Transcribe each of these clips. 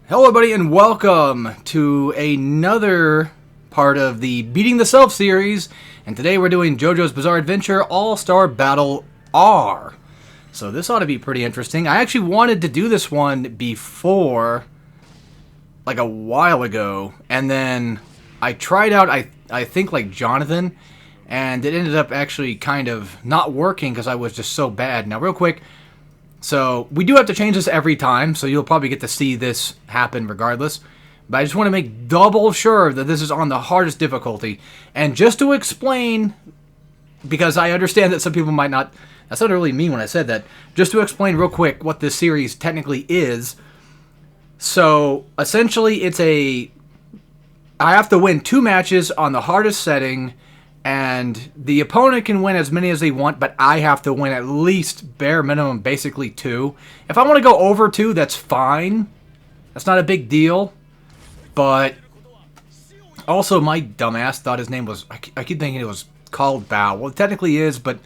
Hello everybody and welcome to another part of the Beating the Self series, and today we're doing JoJo's Bizarre Adventure All-Star Battle R. So this ought to be pretty interesting. I actually wanted to do this one before, like a while ago, and then I tried out, I think like Jonathan, and it ended up actually kind of not working because I was just so bad. Now real quick, so we do have to change this every time, so you'll probably get to see this happen regardless. But I just want to make double sure that this is on the hardest difficulty. And just to explain, because I understand that some people might not, that's not really mean when I said that, just to explain real quick what this series technically is. So essentially I have to win 2 matches on the hardest setting, and the opponent can win as many as they want, but I have to win at least bare minimum, basically 2. If I want to go over 2, that's fine. That's not a big deal. But also, my dumbass thought his name was, I keep thinking it was called Bao. Well, it technically is, but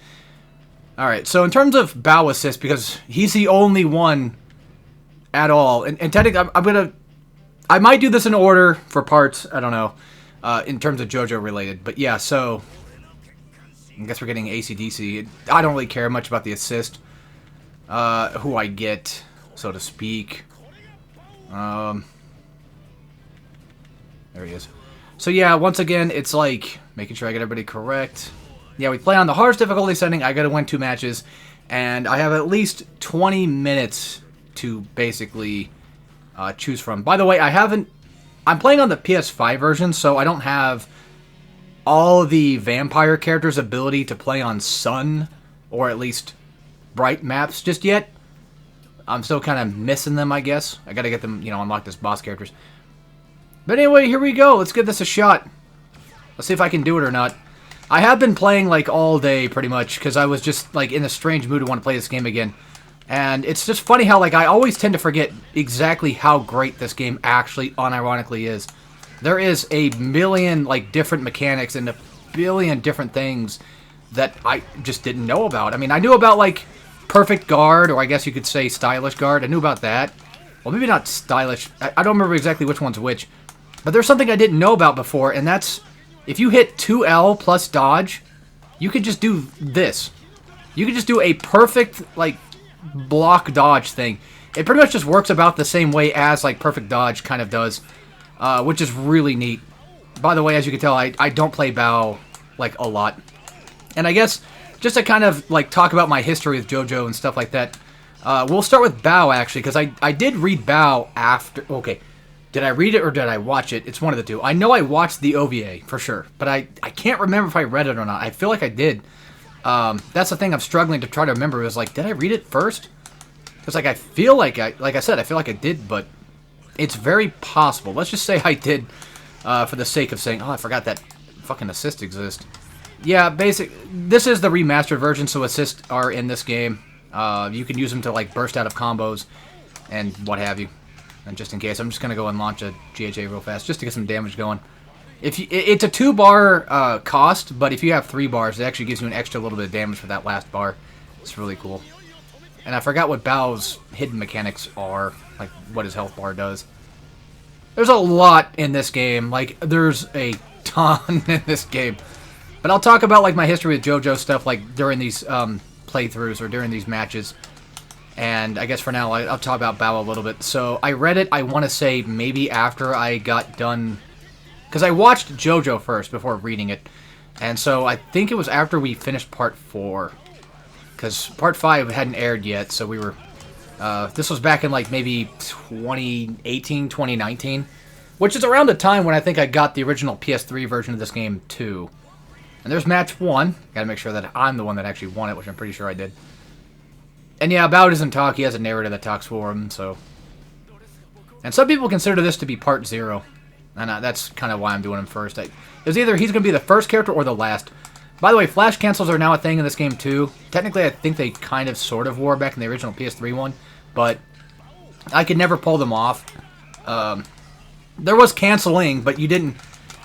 alright. So in terms of Bao assist, because he's the only one at all, and technically I might do this in order for parts, I don't know. In terms of JoJo related. But yeah, so I guess we're getting AC/DC. I don't really care much about the assist. Who I get, so to speak. There he is. So yeah, once again, it's like making sure I get everybody correct. Yeah, we play on the hardest difficulty setting. I gotta win 2 matches. And I have at least 20 minutes to basically choose from. By the way, I'm playing on the PS5 version, so I don't have all the vampire characters' ability to play on sun, or at least bright maps just yet. I'm still kind of missing them, I guess. I gotta get them, unlock this boss characters. But anyway, here we go. Let's give this a shot. Let's see if I can do it or not. I have been playing, like, all day, pretty much, because I was just, like, in a strange mood to want to play this game again. And it's just funny how, like, I always tend to forget exactly how great this game actually, unironically, is. There is a million, like, different mechanics and a billion different things that I just didn't know about. I mean, I knew about, like, Perfect Guard, or I guess you could say Stylish Guard. I knew about that. Well, maybe not Stylish. I don't remember exactly which one's which. But there's something I didn't know about before, and that's if you hit 2L plus dodge, you could just do this. You could just do a perfect, like, block dodge thing. It pretty much just works about the same way as like perfect dodge kind of does, which is really neat. By the way, as you can tell, I don't play Bao like a lot. And I guess just to kind of like talk about my history with JoJo and stuff like that, we'll start with Bao actually, because I did read Bao after. Okay, did I read it or did I watch it? It's one of the two. I know I watched the OVA for sure, but I can't remember if I read it or not. I feel like I did. That's the thing I'm struggling to try to remember, is like, did I read it first? Because like I feel like I said, I feel like I did, but it's very possible. Let's just say I did, for the sake of saying, oh, I forgot that fucking assist exists. Yeah, this is the remastered version, so assists are in this game. You can use them to like burst out of combos and what have you. And just in case, I'm just gonna go and launch a GHA real fast just to get some damage going. It's a 2-bar cost, but if you have 3 bars, it actually gives you an extra little bit of damage for that last bar. It's really cool. And I forgot what Bao's hidden mechanics are, like what his health bar does. There's a lot in this game. Like, there's a ton in this game. But I'll talk about like my history with JoJo stuff, like during these playthroughs or during these matches. And I guess for now, I'll talk about Bao a little bit. So I read it, I want to say maybe after I got done, because I watched JoJo first before reading it. And so I think it was after we finished Part 4. Because Part 5 hadn't aired yet, so we were... this was back in like maybe 2018, 2019. Which is around the time when I think I got the original PS3 version of this game too. And there's match 1. Gotta make sure that I'm the one that actually won it, which I'm pretty sure I did. And yeah, Bao doesn't talk, he has a narrator that talks for him, so... And some people consider this to be Part 0. And that's kind of why I'm doing him first. It was either he's going to be the first character or the last. By the way, flash cancels are now a thing in this game too. Technically, I think they kind of sort of were back in the original PS3 one. But I could never pull them off. There was canceling, but you didn't...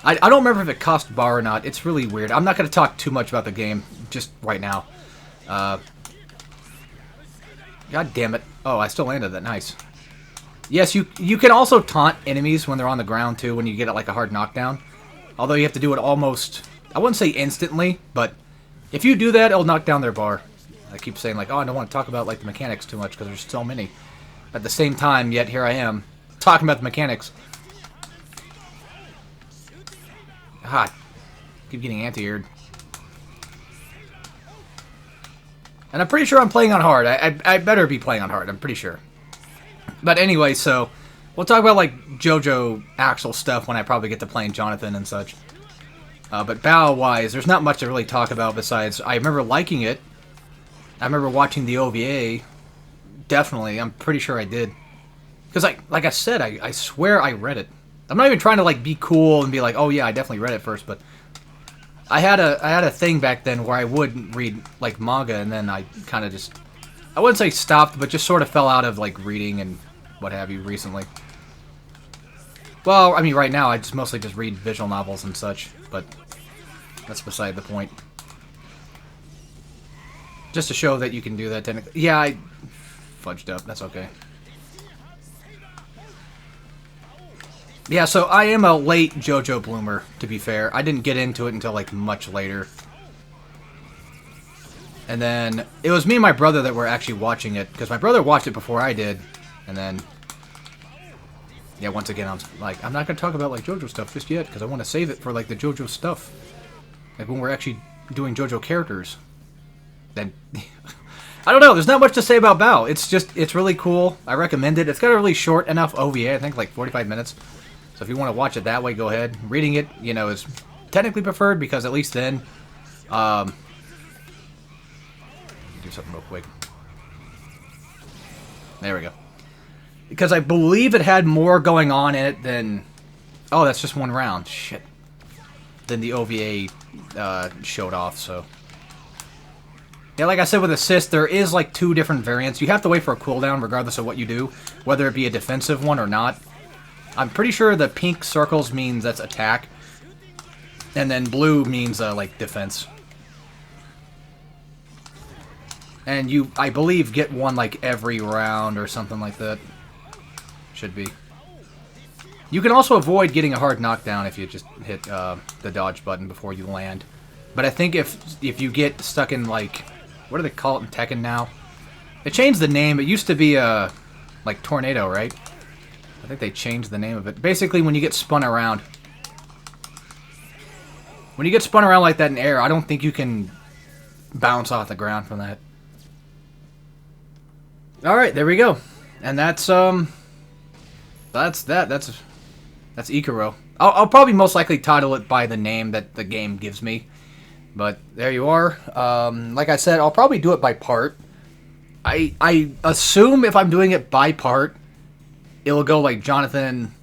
I don't remember if it cost bar or not. It's really weird. I'm not going to talk too much about the game just right now. God damn it. Oh, I still landed that. Nice. Yes, you can also taunt enemies when they're on the ground, too, when you get like a hard knockdown. Although you have to do it almost, I wouldn't say instantly, but if you do that, it'll knock down their bar. I keep saying, like, oh, I don't want to talk about, like, the mechanics too much because there's so many. At the same time, yet here I am, talking about the mechanics. Ah, keep getting anti-aired. And I'm pretty sure I'm playing on hard. I better be playing on hard, I'm pretty sure. But anyway, so we'll talk about, like, JoJo actual stuff when I probably get to playing Jonathan and such. But Bao-wise, there's not much to really talk about besides I remember liking it. I remember watching the OVA. Definitely, I'm pretty sure I did. Because, like I said, I swear I read it. I'm not even trying to, like, be cool and be like, oh yeah, I definitely read it first, but I had a thing back then where I would read, like, manga, and then I kind of just, I wouldn't say stopped, but just sort of fell out of, like, reading and what have you recently. Well, I mean, right now I just mostly just read visual novels and such, but that's beside the point. Just to show that you can do that technically. Yeah, I fudged up. That's okay. Yeah, so I am a late JoJo bloomer, to be fair. I didn't get into it until, like, much later. And then, it was me and my brother that were actually watching it, because my brother watched it before I did, and then, yeah, once again, I was like, I'm not going to talk about, like, JoJo stuff just yet, because I want to save it for, like, the JoJo stuff. Like, when we're actually doing JoJo characters. Then, I don't know, there's not much to say about Bao. It's just, it's really cool. I recommend it. It's got a really short enough OVA, I think, like, 45 minutes. So if you want to watch it that way, go ahead. Reading it, you know, is technically preferred because at least then, do something real quick. There we go. Because I believe it had more going on in it than, oh, that's just one round. Shit. Than the OVA showed off. So yeah, like I said with assist, there is like 2 different variants. You have to wait for a cooldown regardless of what you do, whether it be a defensive one or not. I'm pretty sure the pink circles means that's attack, and then blue means, like, defense. And you, I believe, get one, like, every round or something like that. Should be. You can also avoid getting a hard knockdown if you just hit the dodge button before you land. But I think if you get stuck in, like, what do they call it in Tekken now? They changed the name. It used to be, like, Tornado, right? I think they changed the name of it. Basically, when you get spun around. When you get spun around like that in air, I don't think you can bounce off the ground from that. Alright, there we go. And that's that. That's Ikuro. I'll probably most likely title it by the name that the game gives me. But there you are. Like I said, I'll probably do it by part. I assume if I'm doing it by part, it'll go like Jonathan,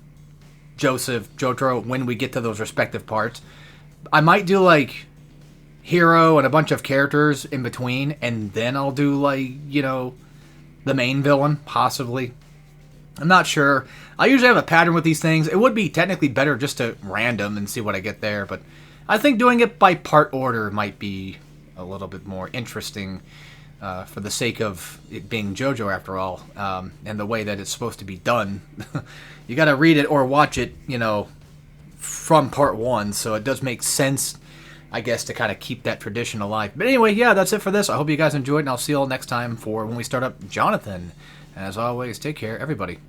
Joseph, Jotaro when we get to those respective parts. I might do like Hero and a bunch of characters in between, and then I'll do like, you know, the main villain, possibly. I'm not sure. I usually have a pattern with these things. It would be technically better just to random and see what I get there, but I think doing it by part order might be a little bit more interesting. For the sake of it being JoJo, after all, and the way that it's supposed to be done. You gotta read it or watch it, you know, from part 1, so it does make sense, I guess, to kind of keep that tradition alive. But anyway, yeah, that's it for this. I hope you guys enjoyed, and I'll see you all next time for when we start up Jonathan. And as always, take care, everybody.